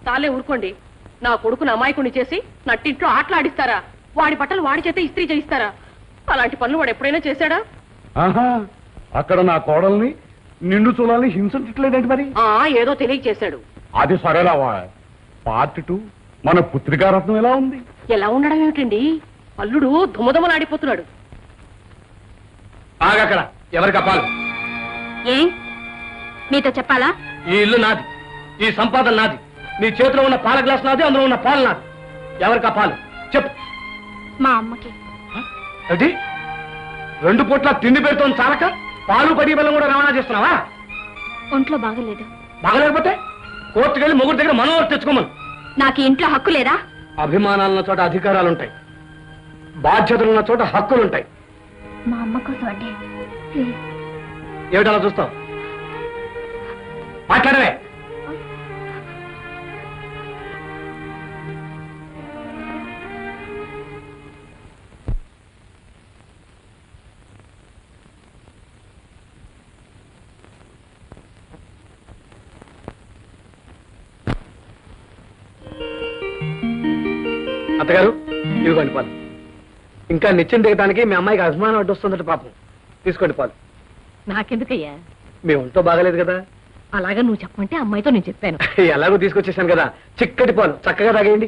చాలే ఊరుకోండి. నా కొడుకుని అమాయకుని చేసి నట్టింట్లో ఆటలాడిస్తారా? వాడి బట్టలు వాడి చేత ఇస్త్రీ చేయిస్తారా? అలాంటి పనులు వాడు ఎప్పుడైనా చేశాడా? అక్కడ నా కోడల్ని నిండు చూడాలని హింసించట్లేదండి మరి. ఏదో తెలియచేశాడు. అది సరేరావా. పార్ట్ 2 మన పుత్రికారత్నం ఎలా ఉంది? ఎలా ఉండడం ఏమిటండి? అల్లుడు దుమదుమలాడిపోతున్నాడు. అక్కడ ఎవరికి అప్పాలి? ఏ మీతో చెప్పాలా? ఈ ఇల్లు నాది, ఈ సంపాదన నాది, నీ చేతిలో ఉన్న పాల గ్లాస్ నాది, అందులో ఉన్న పాలు నాది. ఎవరికి అప్పాలి చెప్పు. మా అమ్మకి. ఏంటి 2 పూట్ల తిండి పెడుతోంది చాలక పాలు పడి బెల్లం కూడా రవాణా చేస్తున్నావా? ఒంట్లో బాగలేదు. బాగలేకపోతే కోర్టుకెళ్ళి మొగుడు దగ్గర మనోహర్ తెచ్చుకోమను. నాకు ఇంట్లో హక్కు లేదా? అభిమానాలున్న చోట అధికారాలుంటాయి, బాధ్యతలున్న చోట హక్కులుంటాయి. మా అమ్మ కోసం అంటే ప్లీజ్. ఏమిటలా చూస్తావు? మాట్లాడవే. అత్తగారు ఇవ్వండి పాలు. ఇంకా నిత్యం దిగటానికి మీ అమ్మాయికి అభిమానం అడ్డొస్తుందట పాపం. తీసుకోండి పాలు. నాకెందుకయ్యా? మీ ఒంట్లో బాగలేదు కదా. అలాగా నువ్వు చెప్పమంటే అమ్మాయితో నేను చెప్పాను. ఎలాగో తీసుకొచ్చేసాను కదా, చిక్కటి పాలు చక్కగా తాగేయండి.